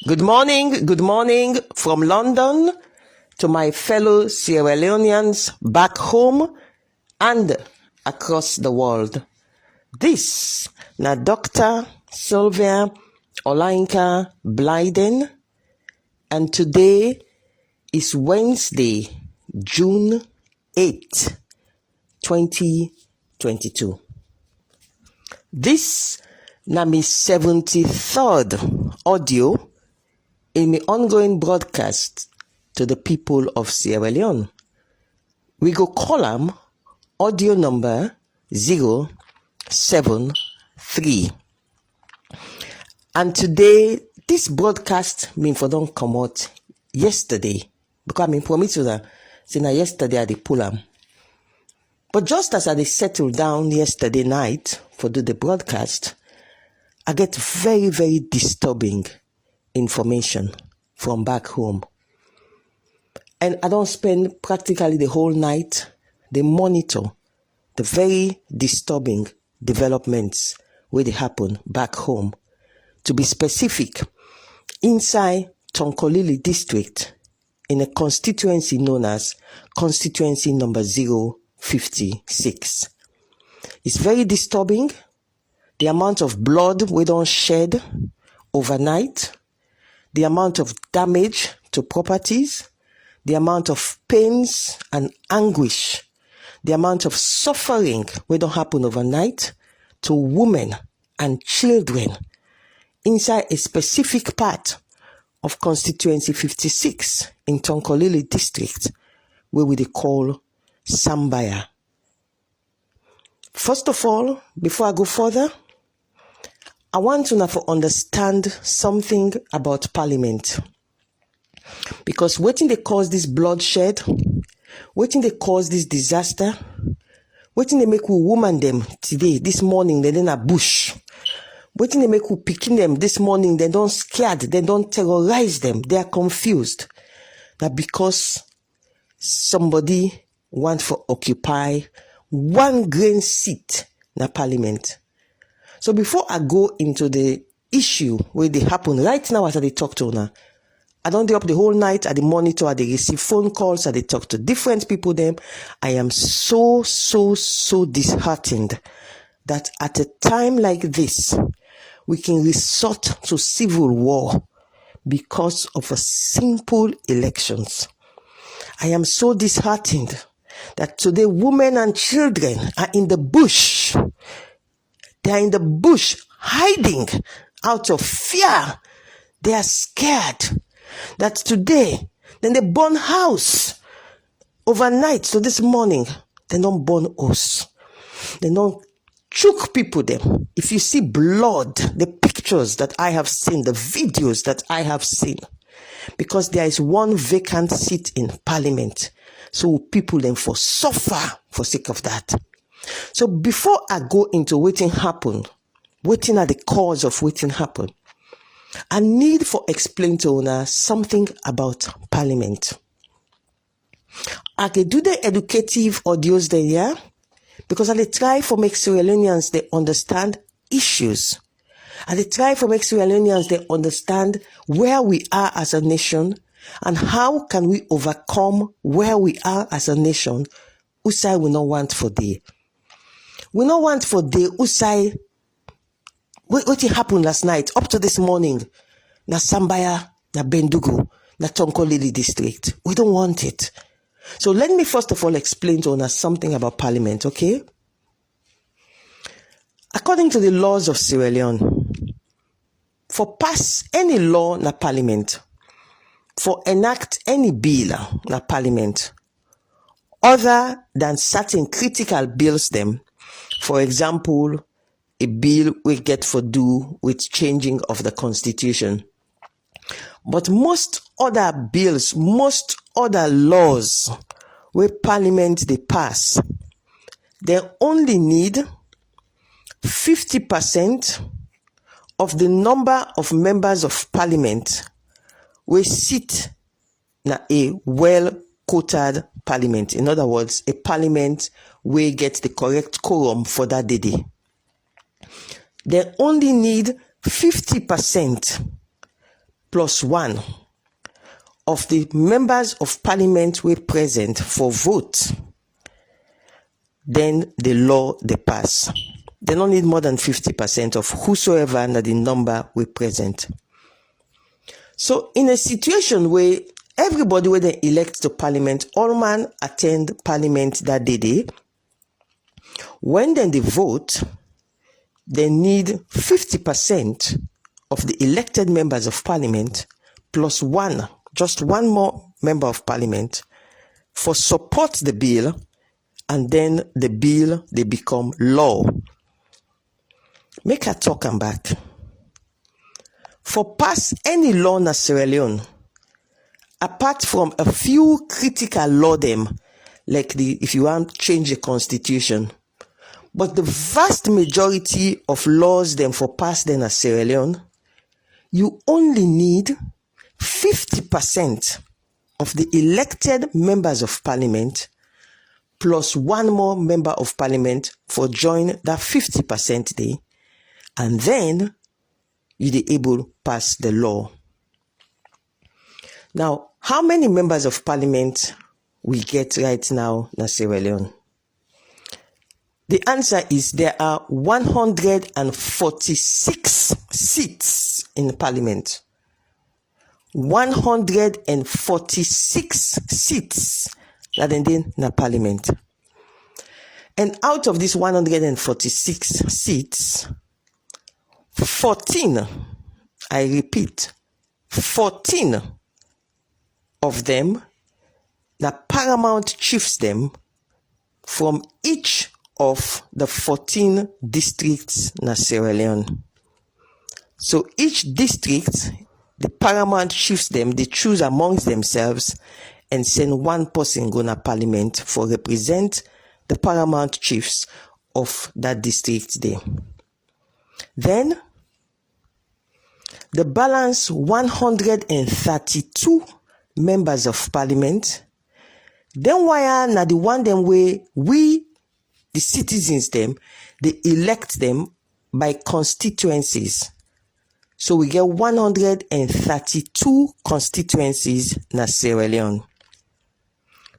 Good morning from London to my fellow Sierra Leoneans back home and across the world. This na Dr. Sylvia Blyden, and today is Wednesday, June 8, 2022. This na my 73rd audio in the ongoing broadcast to the people of Sierra Leone. We go call them audio number 073. And today, this broadcast mean for don't come out yesterday. Because I promise you that yesterday I did pull them. But just as I did settle down yesterday night for do the broadcast, I get very, very disturbing information from back home. And I don't spend practically the whole night. They monitor the very disturbing developments where they happen back home. To be specific, inside Tonkolili district, in a constituency known as constituency number 056. It's very disturbing. The amount of blood we don't shed overnight, the amount of damage to properties, the amount of pains and anguish, the amount of suffering we don't happen overnight to women and children inside a specific part of constituency 56 in Tonkolili district, where we call Sambaya. First of all, before I go further, I want to now understand something about Parliament. Because waiting they cause this bloodshed, waiting they cause this disaster, waiting they make we woman them today, this morning, they in a bush. Waiting they make we picking them this morning, they don't scared, they don't terrorize them, they are confused. That because somebody want to occupy one grain seat in Parliament. So before I go into the issue where they happen right now as I talk to her, I don't stay up the whole night at the monitor, I receive phone calls, I talk to different people them. I am so disheartened that at a time like this, we can resort to civil war because of a simple elections. I am so disheartened that today women and children are in the bush. They are in the bush hiding out of fear. They are scared that today, then they burn house overnight. So this morning, they don't burn us. They don't choke people them. If you see blood, the pictures that I have seen, the videos that I have seen, because there is one vacant seat in Parliament. So people then for suffer for sake of that. So before I go into waiting happen, waiting at the cause of waiting happen, I need for explain to owner something about Parliament. I can do the educative audios there, yeah? Because I try for make Sierra Leoneans they understand issues. I try for make Sierra Leoneans they understand where we are as a nation and how can we overcome where we are as a nation. Usai we not want for day. We not want for day Usai. What happened last night up to this morning? Na Sambaya, na Bendugu, na Tonkolili district. We don't want it. So let me first of all explain to us something about Parliament, okay? According to the laws of Sierra Leone, for pass any law na Parliament, for enact any bill na Parliament, other than certain critical bills them, for example, a bill we get for do with changing of the constitution. But most other bills, most other laws where Parliament they pass, they only need 50% of the number of members of Parliament we sit na a well-quoted Parliament. In other words, a Parliament where get the correct quorum for that day. They only need 50% plus 1 of the members of parliament were present for vote, then the law they pass. They don't need more than 50% of whosoever that the number were present. So in a situation where everybody where they elect to parliament, all man attend parliament that day, when then they vote, they need 50% of the elected members of parliament plus 1, just 1 more member of parliament for support the bill, and then the bill they become law. Make a talk and back. For pass any law in Sierra Leone, apart from a few critical law them, like if you want to change the constitution, but the vast majority of laws them for pass them in Sierra Leone, you only need 50% of the elected members of parliament plus 1 more member of parliament for join that 50% day, and then you be able to pass the law. Now, how many members of parliament we get right now in Sierra Leone? The answer is there are 146 seats in parliament. 146 seats that in the parliament. And out of these 146 seats, 14, I repeat, 14 of them, the paramount chiefs them from each of the 14 districts in Sierra Leone. So each district, the paramount chiefs them, they choose amongst themselves and send 1 person go to parliament for represent the paramount chiefs of that district there. Then, the balance 132 members of parliament, then why na the one them way we, the citizens them, they elect them by constituencies. So we get 132 constituencies in Sierra Leone.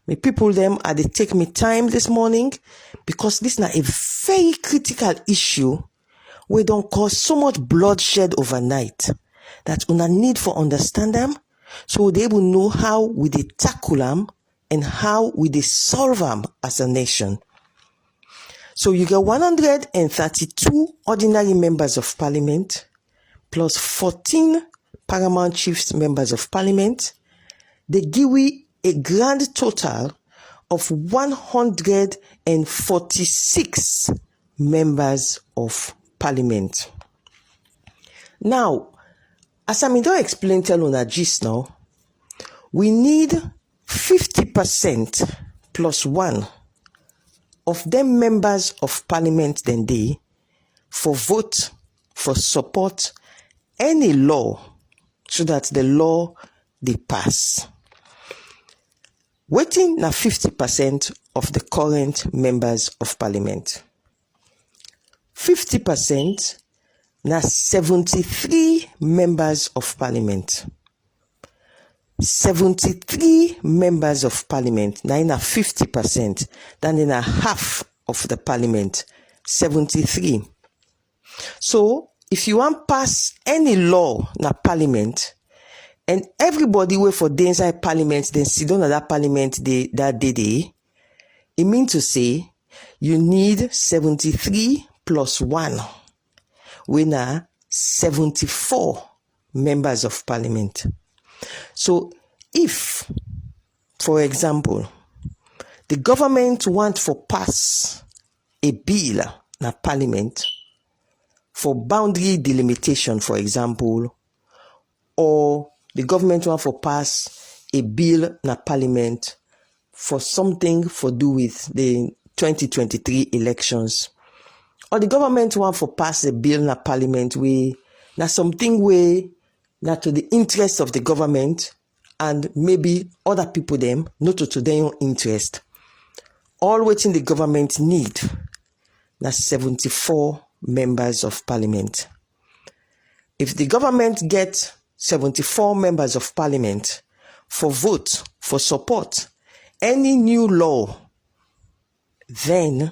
Me people them are they take me time this morning because this is not a very critical issue where don't cause so much bloodshed overnight that una need for understand them so they will know how we they tackle them and how we they solve them as a nation. So you get 132 ordinary members of parliament plus 14 paramount chiefs members of parliament. They give we a grand total of 146 members of parliament. Now, as I don't explain tell una gist now, we need 50% plus 1 of them members of parliament then they for vote, for support any law so that the law they pass. Waiting na 50% of the current members of parliament. 50% na 73 members of parliament. 73 members of parliament, na 50%, then in a half of the parliament, 73. So, if you want pass any law na parliament, and everybody wait for the inside parliament, then sit down at that parliament that day, it means to say, you need 73 plus 1, we na 74 members of parliament. So, if, for example, the government want for pass a bill na parliament for boundary delimitation, for example, or the government want for pass a bill na parliament for something for do with the 2023 elections, or the government want for pass a bill na parliament we na something way na to the interest of the government and maybe other people them not to their own interest. All waiting the government need na 74 members of parliament. If the government get 74 members of parliament for vote, for support, any new law, then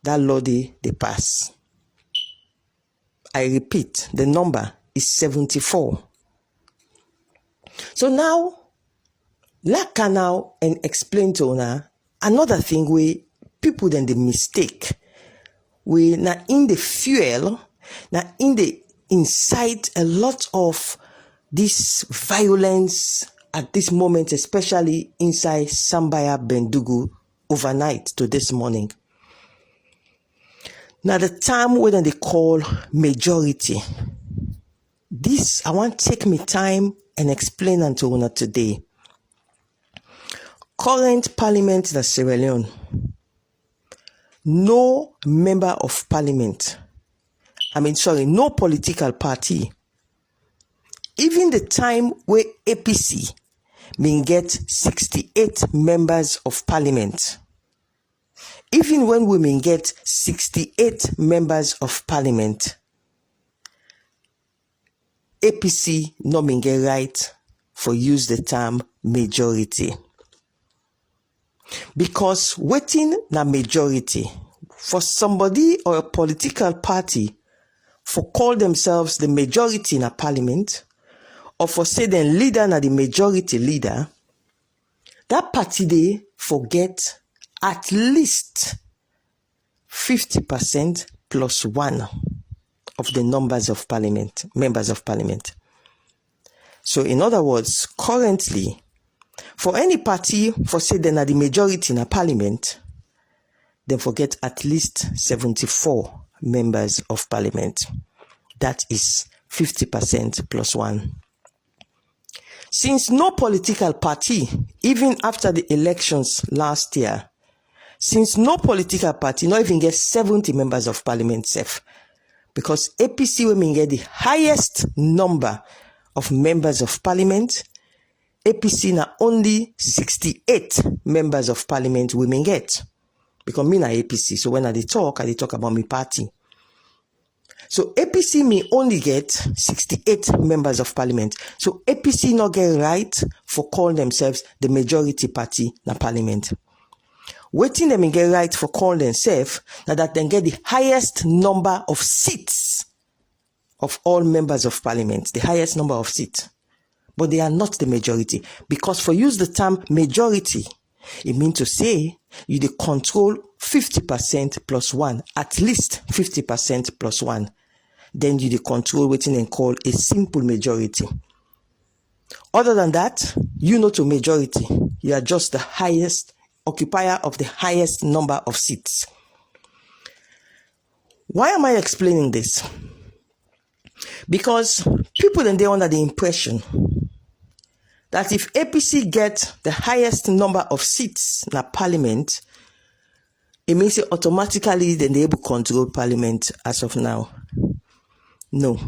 that law they pass. I repeat, the number is 74. So now, let's now and explain to una another thing where people then they mistake. We now in the fuel, now in the incite a lot of this violence at this moment, especially inside Sambaya Bendugu overnight to this morning. Now the time when they call majority. This I want to take me time and explain unto una today. Current parliament in Sierra Leone. No member of parliament. No political party. Even the time where APC may get 68 members of parliament. Even when we may get 68 members of parliament, APC no may get right for use the term majority. Because waiting na majority for somebody or a political party for call themselves the majority in a parliament, or for say the leader na the majority leader, that party they forget at least 50% plus 1 of the members of parliament. So in other words, currently, for any party for say they are the majority in a parliament, they forget at least 74 members of parliament. That is 50% plus 1. Since no political party, even after the elections last year, since no political party not even get 70 members of parliament safe, because APC women get the highest number of members of parliament, APC na only 68 members of parliament women get. Because me na APC, so when I talk about my party. So APC may only get 68 members of parliament. So APC not get right for calling themselves the majority party na parliament. Waiting them get right for calling themselves now that they get the highest number of seats of all members of parliament, the highest number of seats. But they are not the majority. Because for use the term majority, it means to say you dey control 50% plus 1, at least 50% plus 1. Then you dey control what they call a simple majority. Other than that, you not a majority. You are just the highest occupier of the highest number of seats. Why am I explaining this? Because people then they under the impression that if APC get the highest number of seats in parliament, it means it automatically then they able to control parliament as of now. No.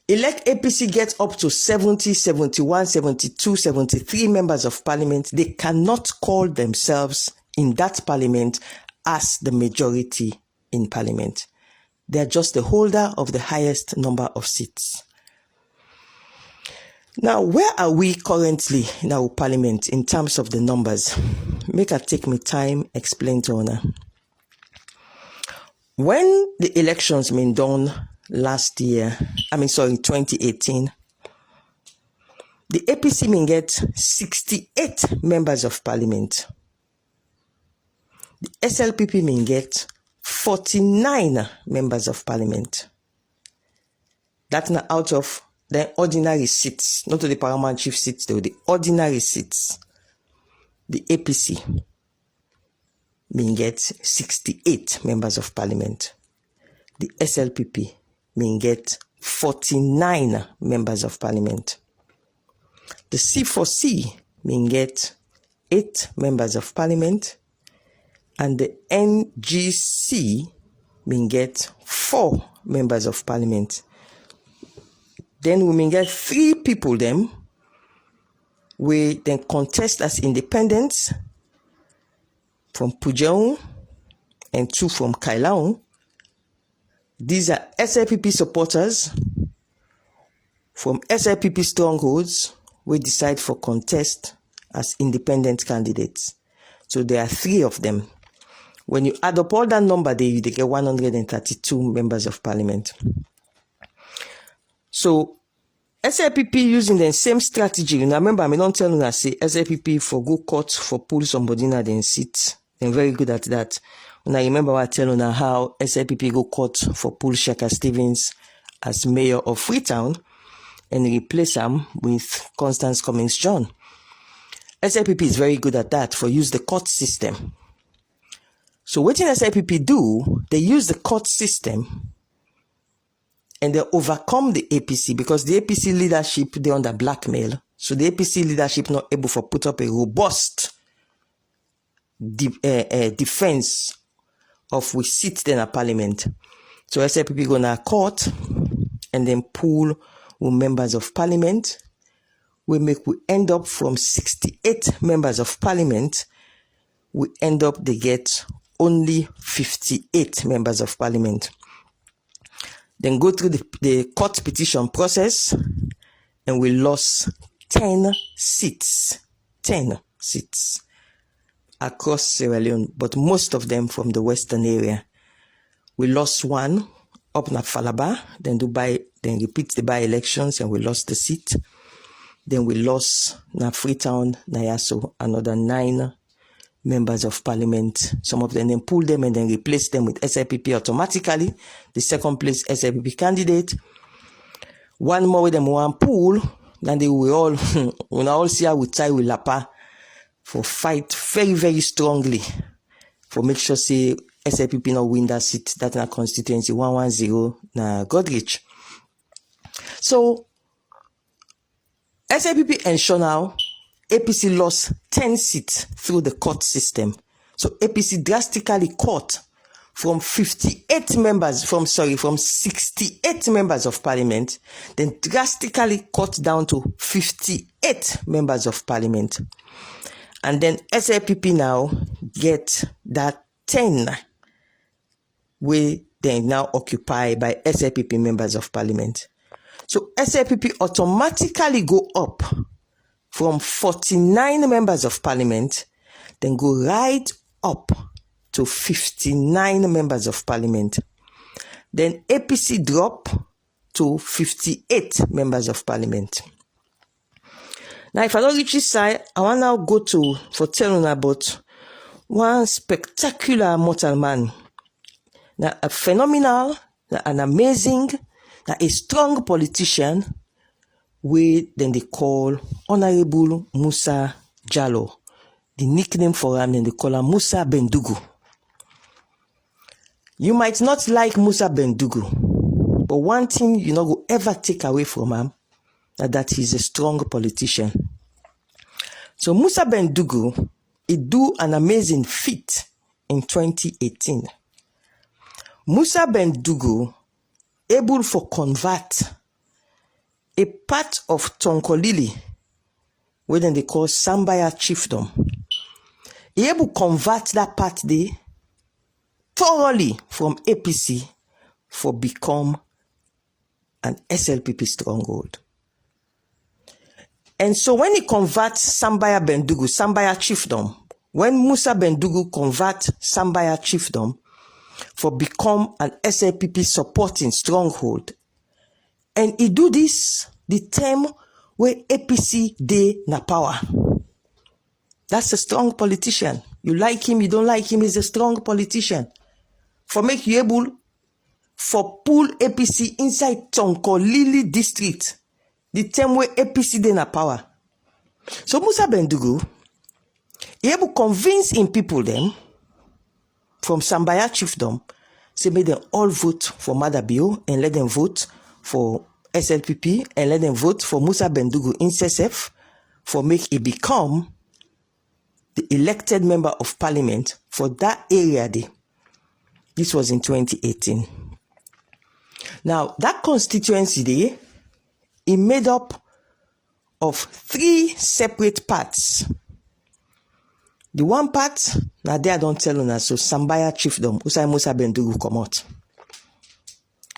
Elect APC gets up to 70, 71, 72, 73 members of parliament. They cannot call themselves in that parliament as the majority in parliament. They are just the holder of the highest number of seats. Now, where are we currently in our parliament in terms of the numbers? Make I take me time, explain to honor. When the elections been done last year, 2018, the APC may get 68 members of parliament. The SLPP may get 49 members of parliament. That's not out of the ordinary seats, not the paramount chief seats, though, the ordinary seats. The APC may get 68 members of parliament. The SLPP may get 49 members of parliament. The C4C may get 8 members of parliament. And the NGC may get 4 members of parliament. Then we may get 3 people them. We then contest as independents from Pujeong and 2 from Kailaon. These are SLPP supporters from SLPP strongholds, we decide for contest as independent candidates. So there are 3 of them. When you add up all that number, they get 132 members of parliament. So SLPP using the same strategy. You remember, I don't tell you that say SLPP for go court for pull somebody na then sit. They're very good at that. When I remember I tell you how SLPP go court for pull Shaka Stevens as mayor of Freetown and replace him with Constance Cummings John. SLPP is very good at that, for use the court system. So what SLPP do, they use the court system and they overcome the APC, because the APC leadership, they're under blackmail. So the APC leadership not able to put up a robust defense of we sit in a parliament. So SLPP go to court and then pull with members of parliament. We end up from 68 members of parliament, we end up they get only 58 members of parliament. Then go through the court petition process and we lost 10 seats. 10 seats across Sierra Leone, but most of them from the western area. We lost 1 up na Falaba, then repeat the by-elections and we lost the seat. Then we lost na Freetown, Nayaso, another 9 members of parliament. Some of them then pull them and then replace them with SLPP automatically. The second place SLPP candidate. 1 more with them one pool. Then they will all, when I all see how we tie with Lapa for fight very, very strongly for make sure say SLPP not win that seat. That na constituency 110 na Godrich. So SLPP ensure now APC lost 10 seats through the court system. So APC drastically cut from 68 members, from 68 members of parliament, then drastically cut down to 58 members of parliament. And then SLPP now get that 10 where they now occupy by SLPP members of parliament. So SLPP automatically go up from 49 members of parliament, then go right up to 59 members of parliament. Then APC drop to 58 members of parliament. Now, if I don't reach this side, I want now go to, for telling about one spectacular mortal man. Now, a phenomenal, an amazing, a strong politician, then they call Honorable Musa Jallow. The nickname for him, then they call him Musa Bendugu. You might not like Musa Bendugu, but one thing you not go ever take away from him, that he's a strong politician. So Musa Bendugu, he do an amazing feat in 2018. Musa Bendugu able for convert a part of Tonkolili, where then they call Sambaya chiefdom. He able convert that part there thoroughly from APC for become an SLPP stronghold. And so when he converts Sambaya Bendugu, Sambaya chiefdom, when Musa Bendugu converts Sambaya chiefdom for become an SLPP supporting stronghold, and he do this the time where APC dey na power. That's a strong politician. You like him, you don't like him, he's a strong politician. For make you able for pull APC inside Tonkolili district, the time where APC dey na power. So Musa Bendugu, he able convince in people them from Sambaya chiefdom, say make them all vote for Madabio and let them vote for SLPP and let them vote for Musa Bendugu in SSF for make it become the elected member of parliament for that area day. This was in 2018. Now, that constituency day, it made up of 3 separate parts. The one part, now there I don't tell you now, so Sambaya chiefdom, Usai Musa Bendugu come out.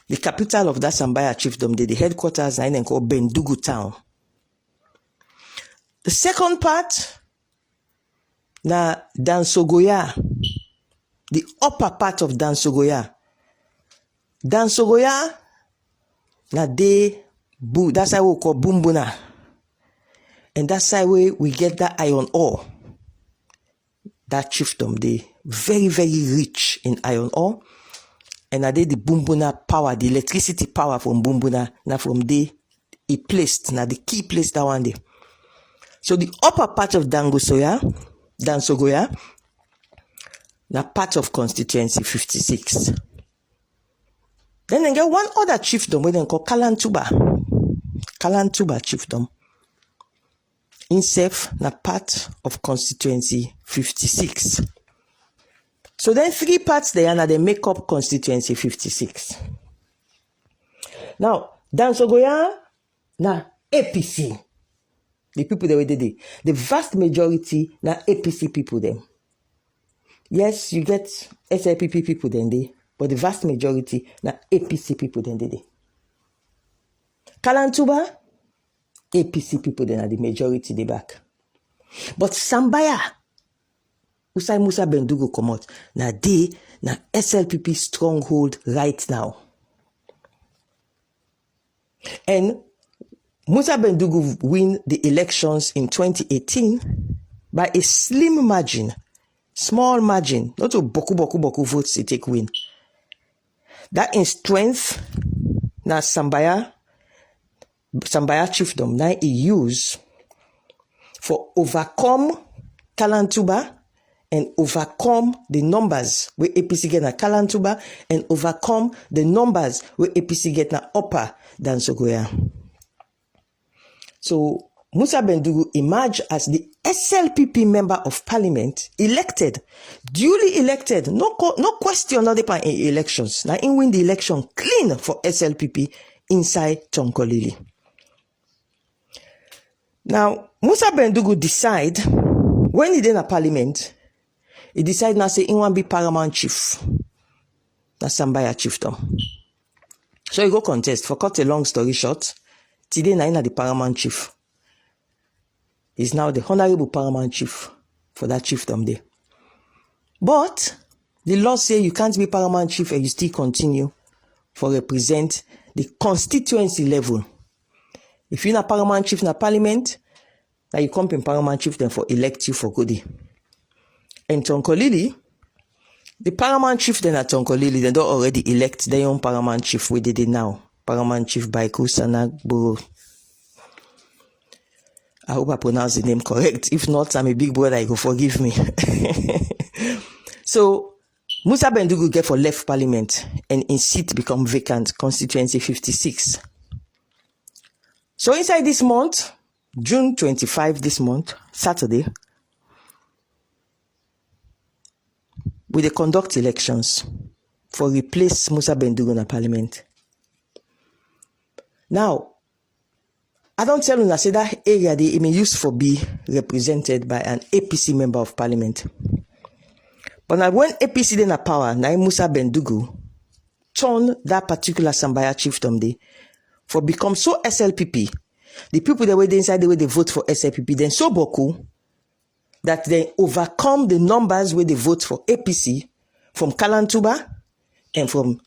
The capital of that Sambaya chiefdom, the headquarters na called Bendugu town. The second part, na Dansogoya, the upper part of Dansogoya. Dansogoya, na that's how we call Bumbuna. And that's how we get that iron ore. That chiefdom, they very, very rich in iron ore. And now the Bumbuna power, the electricity power from Bumbuna, now from there, it placed, now the key place that one day. So the upper part of Dansogoya, now part of constituency 56. Then they get one other chiefdom, where they call Kalantuba chiefdom. Insef, na part of constituency 56. So then 3 parts there, and they make up constituency 56. Now, Dansogoya, na APC. The people that we did it. The vast majority, na APC people them. Yes, you get SLPP people then they, but the vast majority, na APC people then they. Kalantuba, APC people then are the majority they back. But Sambaya, Usai Musa Bendugu come out. Na SLPP stronghold right now. And Musa Bendugu win the elections in 2018 by a slim margin, small margin, not a boku votes to take win. That in strength, na Sambaya chiefdom, na he use for overcome Kalantuba and overcome the numbers where APC get na Kalantuba and overcome the numbers where APC get na upper Dansogoya. So Musa Bendugu emerged as the SLPP member of parliament, elected, duly elected, no question other part in elections. Now he win the election clean for SLPP inside Tonkolili. Now Musa Bendugu decide when he did a parliament, he decided now say he want to be paramount chief. That's Sambaya chiefdom. So he go contest. For cut a long story short, today na the paramount chief. He's now the honorable paramount chief for that chiefdom there. But the law say you can't be paramount chief and you still continue for represent the constituency level. If you're not paramount chief in a parliament, now you come in paramount chief then for elect you for goodie. And Tonkolili, the paramount chief then at Tonkolili, they don't already elect their own paramount chief. We did it now. Paramount chief Baiku Sanagboro. I hope I pronounce the name correct. If not, I'm a big brother, you go forgive me. So Musa Bendugu get for left parliament and in seat become vacant, constituency 56. So inside this month, June 25 this month, Saturday, we dey conduct elections for replace Musa Bendugu in the parliament. Now, I don't tell you, I say that area they may used for be represented by an APC member of parliament. But now when APC then a power, now Musa Bendugu turn that particular Sambaya chiefdom day for become so SLPP. The people that were inside the way they vote for SLPP, then so boku that they overcome the numbers where they vote for APC from Kalantuba and from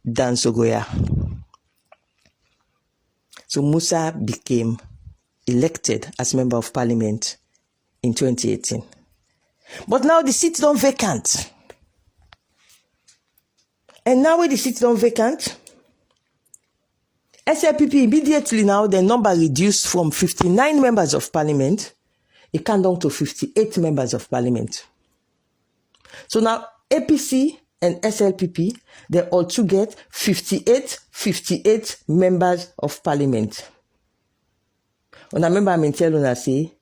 Dansogoya. So Musa became elected as member of parliament in 2018. But now the seats don't vacant. And now when the seats don't vacant, SLPP immediately now the number reduced from 59 members of parliament, it came down to 58 members of parliament. So now APC and SLPP, they also get 58 members of parliament. And I remember I'm telling you, say,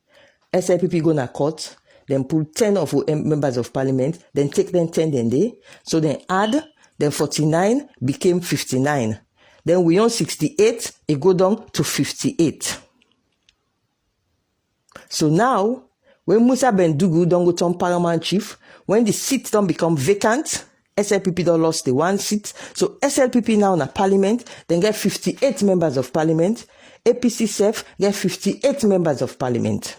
SLPP go na court, then pull 10 of members of parliament, then take them 10 then they. So then add, then 49 became 59. Then we on 68, it go down to 58. So now, when Musa Bendugu don't go turn paramount chief, when the seats don't become vacant, SLPP don't lost the 1 seat. So SLPP now in a parliament, then get 58 members of parliament. APC self get 58 members of parliament.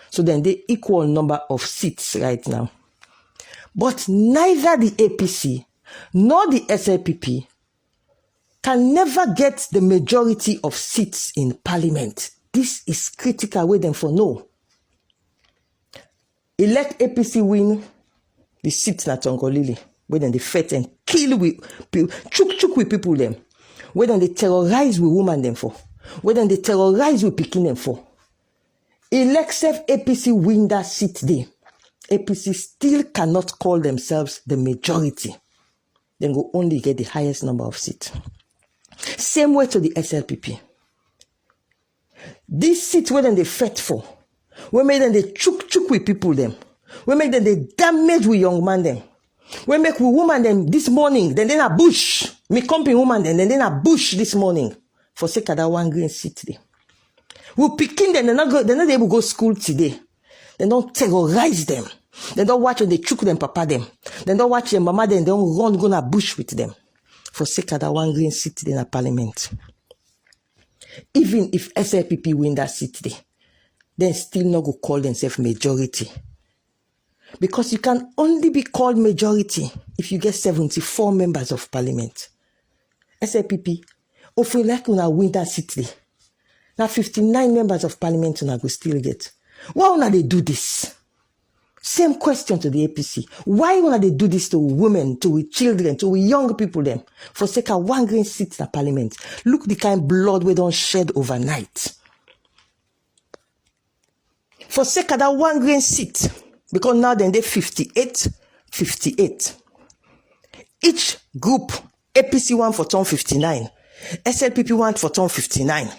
So then they equal number of seats right now. But neither the APC nor the SLPP can never get the majority of seats in parliament. This is critical with them for no. Elect APC win the seats na Tongolili, where then they fight and kill with people, chuk with people them, where then they terrorize with women them for, where then they terrorize with picking them for. Elect self APC win that seat there. APC still cannot call themselves the majority. Then go only get the highest number of seats. Same way to the SLPP. This seat where then they fight for, where make them they chuk with people them, where make them they damage with young man them, where make with woman them this morning, then a bush, me company woman them, then a bush this morning, for sake of that 1 green seat there. We picking them, they're not able to go school today. They don't terrorize them. They don't watch when they choke them, papa them. They don't watch their mama them, they don't run go na bush with them. For sake of that 1 green seat in a parliament. Even if SLPP win that seat there, then still not go call themselves majority. Because you can only be called majority if you get 74 members of parliament. SLPP, if you like when I win that seat there, now 59 members of parliament una go still get. Why wanna they do this? Same question to the APC. Why wanna they do this to women, to children, to young people them? For sake of 1 green seat in parliament. Look the kind of blood we don't shed overnight. For sake of that 1 green seat, because now then they 58. Each group, APC want for turn 59, SLPP want for turn 59.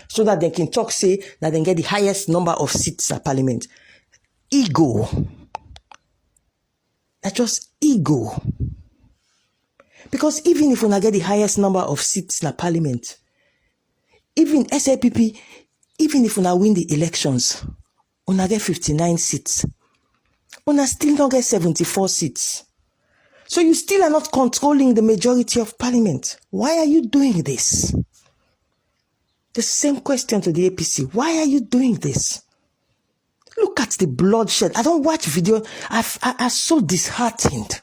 So that they can talk, say, that they get the highest number of seats in parliament. Ego. That's just ego. Because even if we not get the highest number of seats in parliament, even SLPP, even if we not win the elections, we not get 59 seats. We not still not get 74 seats. So you still are not controlling the majority of parliament. Why are you doing this? The same question to the APC. Why are you doing this? Look at the bloodshed. I don't watch video. I'm so disheartened.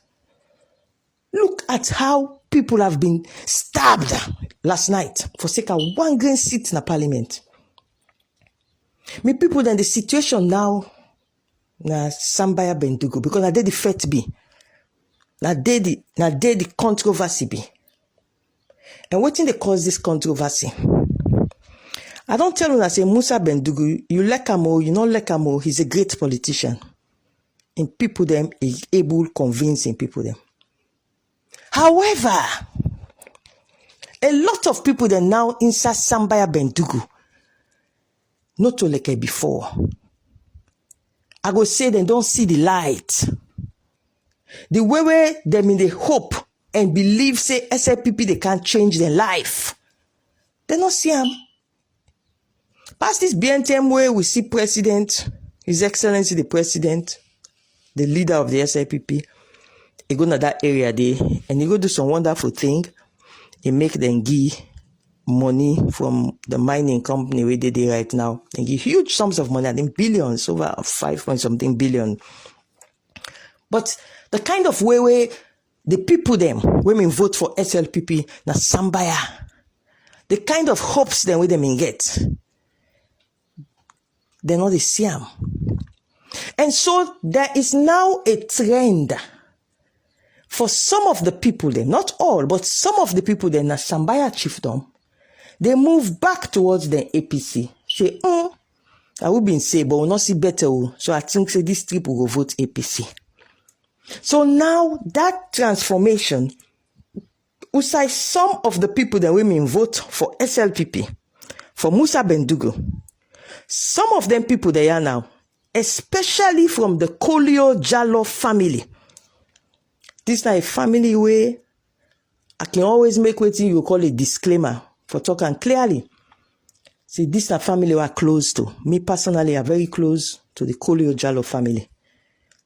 Look at how people have been stabbed last night for sake of 1 green seat in the parliament. Me people then the situation now na Sambaya Bendugo because I did the fate be. Na did the controversy be. And what thing they cause this controversy? I don't tell you that say Musa Bendugu, you like him or you not like him or he's a great politician. In people them, he's able convincing people them. However, a lot of people that now inside Sambaya Bendugu, not to like before. I go say they don't see the light. The way them in the hope and believe say SLPP they can't change their life. They don't see them. Past this BNTM way, we see President, His Excellency the President, the leader of the SLPP, he go to that area there, and he go do some wonderful thing. He make them give money from the mining company where they do right now. They give huge sums of money, I think billions, over 5 point something billion. But the kind of way where the people them, women vote for SLPP, na Sambaya, the kind of hopes them where them get, they know they see them. And so there is now a trend for some of the people there, not all, but some of the people there, na Sambaya chiefdom, they move back towards the APC. Say, I will be say, but we'll not see better. So I think say this trip will go vote APC. So now that transformation, we say some of the people that women vote for SLPP, for Musa Bendugo, some of them people they are now, especially from the Kolio Jallo family. This is not a family where I can always make what you call a disclaimer for talking clearly. See, this is a family we are close to. Me personally, I'm very close to the Kolio Jallo family.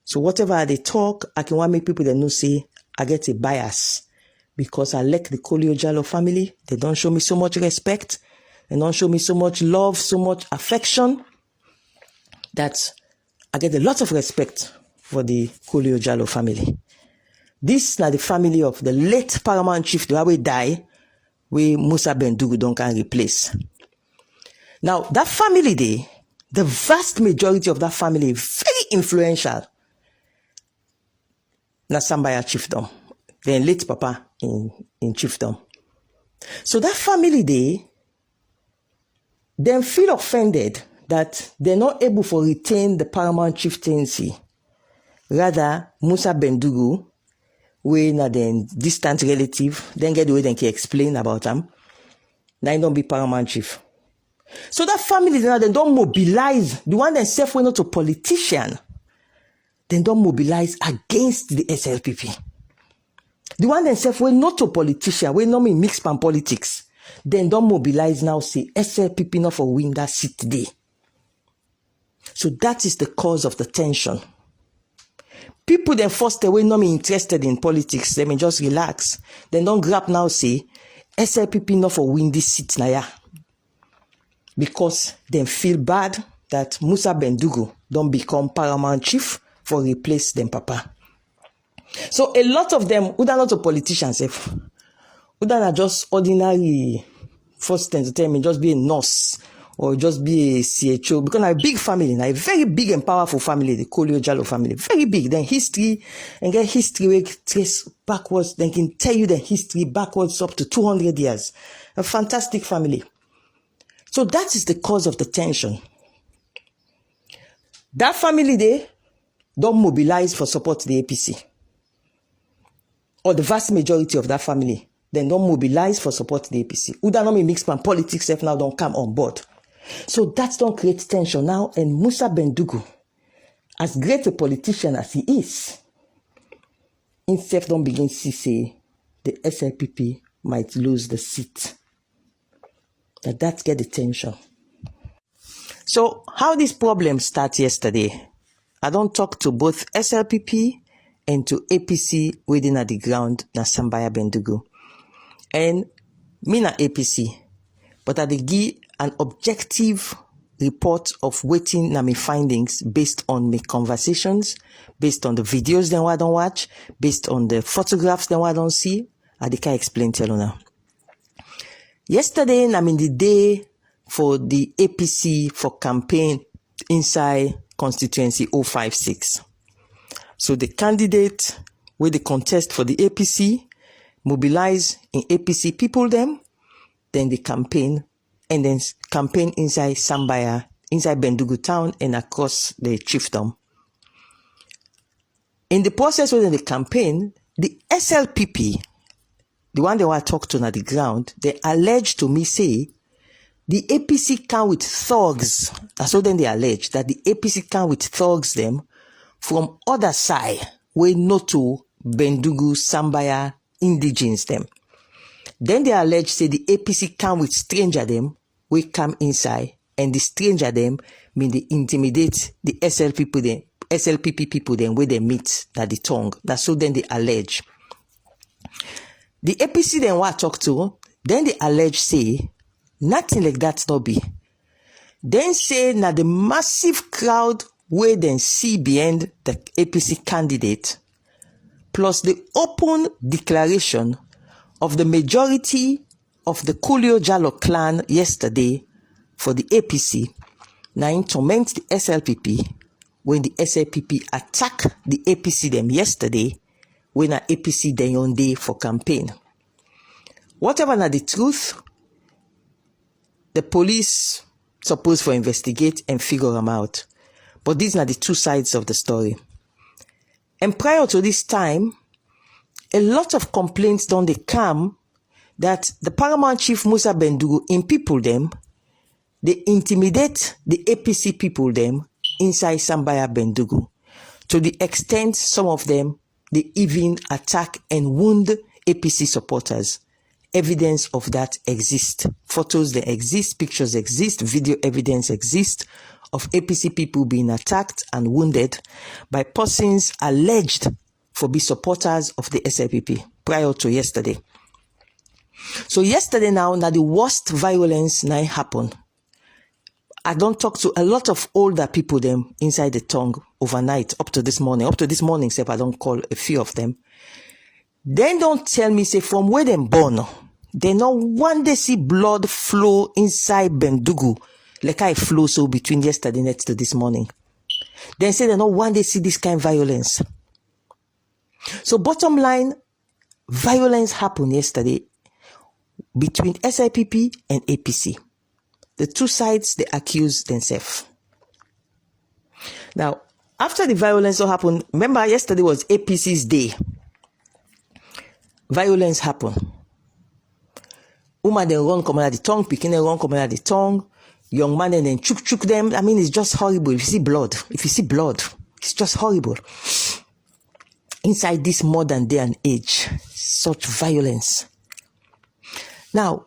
So whatever they talk, I can want make people that know say I get a bias because I like the Koliojalo family. They don't show me so much respect. They don't show me so much love, so much affection, that I get a lot of respect for the Koliojalo family. This is the family of the late Paramount Chief, the way die, where Musa Bendugu don't can replace. Now, that family there, the vast majority of that family, very influential. Na Sambaya chiefdom. Then late Papa in chiefdom. So that family there, them feel offended that they're not able to retain the paramount chieftaincy. Rather, Musa Bendugu, we na then distant relative, then get the way they can explain about them. Now don't be paramount chief. So that family now they don't mobilize the one that self not a politician. Then don't mobilize against the SLPP. The one themselves were not a politician, we not mean mixed pan politics. Then don't mobilize now, say SLPP not for win that seat today. So that is the cause of the tension. People then first away not be interested in politics, they may just relax. Then don't grab now, say SLPP not for win this seat now, yeah. Because they feel bad that Musa Bendugu don't become paramount chief for replace them papa. So a lot of them, who are not a politicians, who are just ordinary first entertainment, just be a nurse or just be a CHO, because a big family, a very big and powerful family, the Koliojalo family, very big. Then history, and get history we trace backwards, then can tell you the history backwards up to 200 years. A fantastic family. So that is the cause of the tension. That family there don't mobilize for support the APC. Or the vast majority of that family, then don't mobilize for support the APC. Who don't know me mixed pan politics if now don't come on board. So that don't create tension now. And Musa Bendugu, as great a politician as he is, himself don't begin to say the SLPP might lose the seat. That get the tension. So how this problem start yesterday? I don't talk to both SLPP and to APC within at the ground na Sambaya Bendugu. And me na APC, but I give an objective report of waiting na me findings based on my conversations, based on the videos that I don't watch, based on the photographs that I don't see. I can explain to you now. Yesterday, I mean the day for the APC for campaign inside constituency 056. So the candidate with the contest for the APC mobilize in APC people them, then the campaign, and then campaign inside Sambaya, inside Bendugu town and across the chiefdom. In the process within the campaign, the SLPP, the one that I talked to on the ground, they alleged to me say the APC come with thugs. That's what then they allege, that the APC come with thugs them from other side, where not to Bendugu, Sambaya, indigenes them. Then they allege say the APC come with stranger them, we come inside, and the stranger them mean they intimidate the SLPP people then where they meet at the tongue. That's what then they allege. The APC then what I talk to, then they allege say nothing like that no be. Then say na the massive crowd where then see behind the APC candidate, plus the open declaration of the majority of the Koliojalo clan yesterday for the APC, now torment the SLPP when the SLPP attack the APC them yesterday when a APC then on day for campaign. Whatever na the truth, the police supposed to investigate and figure them out. But these are the two sides of the story. And prior to this time, a lot of complaints don't they come that the paramount chief Musa Bendugu in people them, they intimidate the APC people them inside Sambaya Bendugu. To the extent some of them, they even attack and wound APC supporters. Evidence of that exists. Photos they exist, pictures exist, video evidence exists of APC people being attacked and wounded by persons alleged for be supporters of the SLPP prior to yesterday. So yesterday now the worst violence now happened. I don't talk to a lot of older people them inside the tongue overnight up to this morning. Up to this morning, say I don't call a few of them. Then don't tell me say from where them born, they no one day see blood flow inside Bendugu like I flow so between yesterday night to this morning. Then say they no one day see this kind of violence. So bottom line, violence happened yesterday between SLPP and APC. The two sides, they accuse themselves. Now, after the violence all happened, remember yesterday was APC's day. Violence happened. Woman then run come out the tongue, picking then run come out the tongue. Young man and then chuk them. I mean, it's just horrible. If you see blood, it's just horrible. Inside this modern day and age, such violence. Now,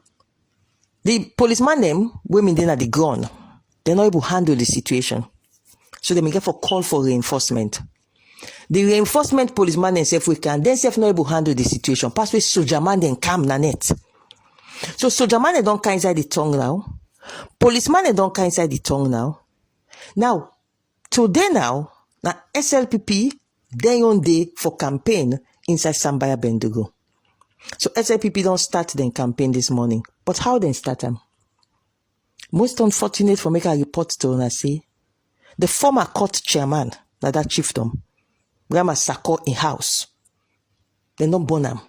the policeman them, women then at the ground, they're not able to handle the situation. So they may get for call for reinforcement. The reinforcement policeman themselves we can, then self not able to handle the situation. Pass with soldier man then come na net. So soldier man they don't come inside the tongue now. Policeman they don't come inside the tongue now. Now, today now SLPP, they on day for campaign inside Sambaya Bendugu. So SLPP don't start their campaign this morning. But how they start them? Most unfortunate for make a report to una say, the former court chairman, that chiefdom, Grandma Sako in house. They don't burn them.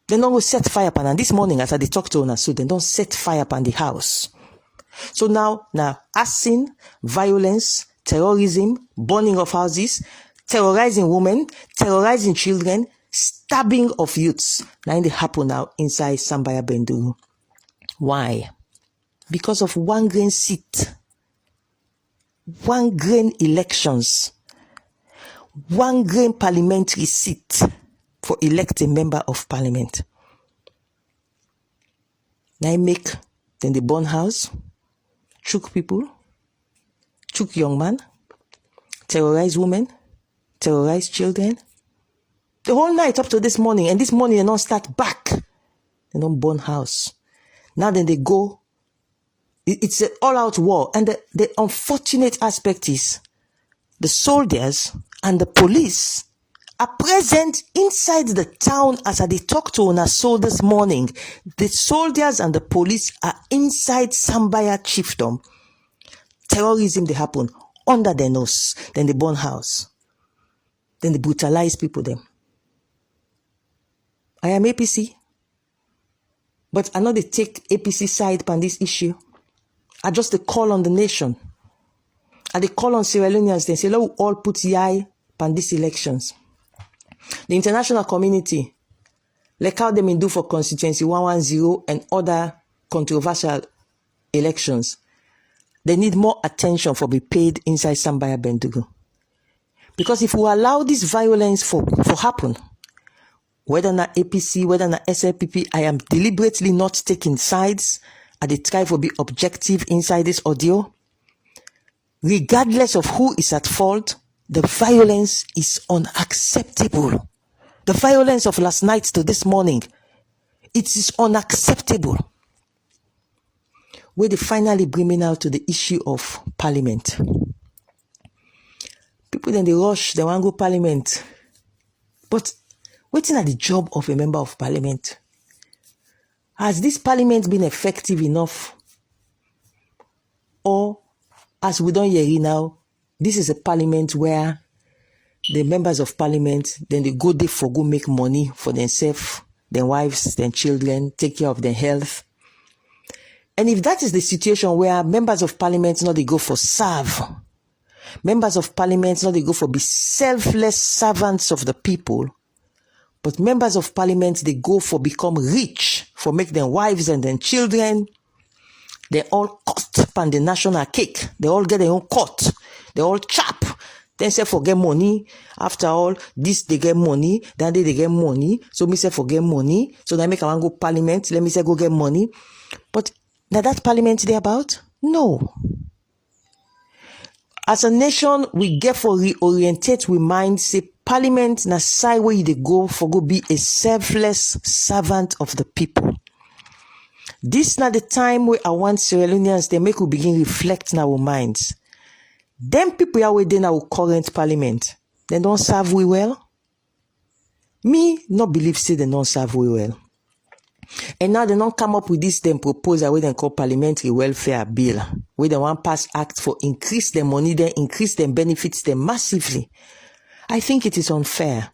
They don't go set fire upon them. This morning as I talk to una, so they don't set fire upon the house. So now arson, violence, terrorism, burning of houses, terrorizing women, terrorizing children, stabbing of youths. Now they happen now inside Sambaya Bendugu. Why? Because of 1 grain seat. 1 grain elections. 1 grain parliamentary seat for electing member of parliament. Now make then the burn house, choke people, choke young man, terrorize women, terrorize children. The whole night up to this morning, and this morning they don't start back. They don't burn house. Now then they go. It's an all-out war. And the unfortunate aspect is the soldiers and the police are present inside the town as I talk to una so this morning. The soldiers and the police are inside Sambaya chiefdom. Terrorism they happen under their nose. Then they burn house. Then they brutalize people them. I am APC, but I know they take APC side on this issue. I just they call on the nation. And they call on Sierra Leoneans. They say, let we all put yai on these elections. The international community, like how they may do for constituency 110 and other controversial elections, they need more attention for be paid inside Sambaya Bendugu. Because if we allow this violence for happen, whether not APC, whether not SLPP, I am deliberately not taking sides. I dey try to be objective inside this audio. Regardless of who is at fault, the violence is unacceptable. The violence of last night to this morning, it is unacceptable. Where they finally bring me now to the issue of parliament. People then they rush, they want to go parliament. But waiting at the job of a member of parliament. Has this parliament been effective enough? Or, as we don't hear now, this is a parliament where the members of parliament, then they go there for go make money for themselves, their wives, their children, take care of their health. And if that is the situation where members of parliament not they go for serve, members of parliament not they go for be selfless servants of the people, but members of parliament, they go for become rich, for make their wives and their children. They all cut on the national cake. They all get their own cut. They all chop. Then say forget money. After all, this they get money. Then they get money. So me say forget money. So they make a go parliament. Let me say go get money. But now that parliament they about? No. As a nation, we get for reorientate we mind say Parliament na side where you dey go for go be a selfless servant of the people. This na the time where I want Sierra Leoneans they make we begin reflect in our minds. Them people are within our current parliament. They don't serve we well. Me not believe say they don't serve we well. And now they don't come up with this them proposal where they call parliamentary welfare bill, where they want pass act for increase their money, then increase their benefits them massively. I think it is unfair.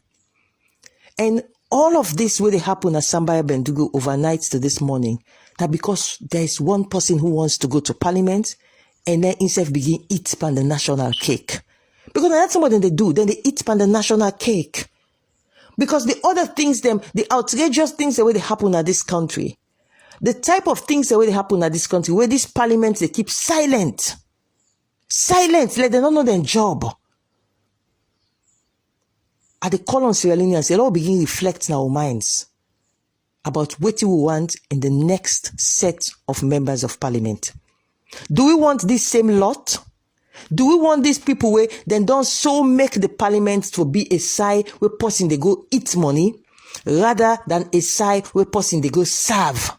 And all of this where they happen at Sambaya Bendugo overnight to this morning, that because there is one person who wants to go to parliament and then himself begin eat pan the national cake. Because that's what they do, then they eat pan the national cake. Because the other things, the outrageous things the way they happen at this country, the type of things the way they happen at this country, where this parliament, they keep silent. Silent, like they don't know their job. At the call on Sierra Leoneans, they all begin reflecting our minds about what we want in the next set of members of parliament. Do we want this same lot? Do we want these people where then don't so make the parliament to be a side where person they go eat money rather than a side where person they go serve?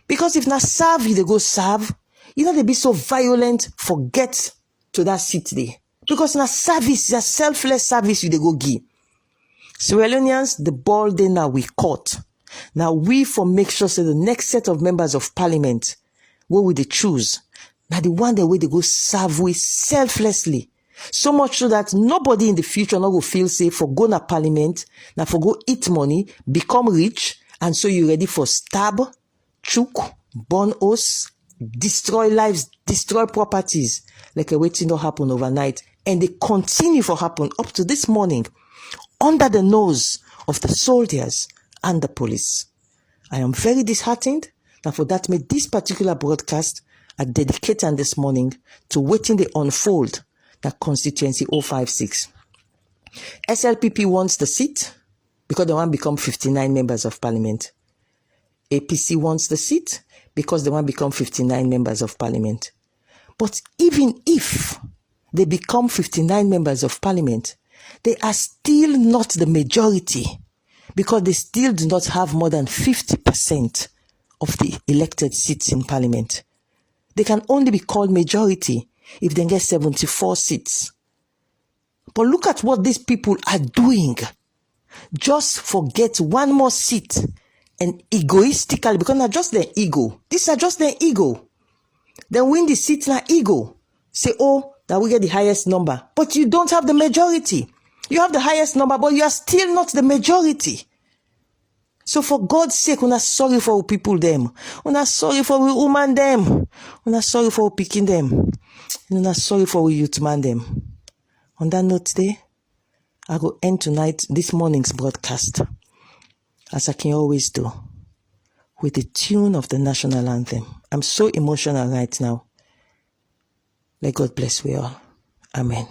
Because if not serve you they go serve, you know they be so violent for get to that seat there. Because na service, a selfless service you they go give. Sierra Leoneans, the ball they now we caught. Now we for make sure so the next set of members of parliament, what will they choose? Now the one the way they go serve with selflessly. So much so that nobody in the future not go feel safe for go na parliament, now for go eat money, become rich, and so you ready for stab, choke, burn us, destroy lives, destroy properties, like a waiting not happen overnight. And they continue for happen up to this morning, under the nose of the soldiers and the police. I am very disheartened. Now for that made this particular broadcast I dedicate this morning to waiting the unfold that constituency 056. SLPP wants the seat because they want to become 59 members of parliament. APC wants the seat because they want to become 59 members of parliament. But even if they become 59 members of parliament, they are still not the majority because they still do not have more than 50% of the elected seats in parliament. They can only be called majority if they get 74 seats. But look at what these people are doing. Just forget one more seat and egoistically, because not just their ego. These are just their ego. Then win the seat na ego. Say, oh, now we get the highest number. But you don't have the majority. You have the highest number, but you are still not the majority. So for God's sake, we're not sorry for people them. We're not sorry for we woman them. We're not sorry for picking them. We're not sorry for we youth man them. On that note today, I go end tonight, this morning's broadcast, as I can always do, with the tune of the national anthem. I'm so emotional right now. Let God bless we all. Amen.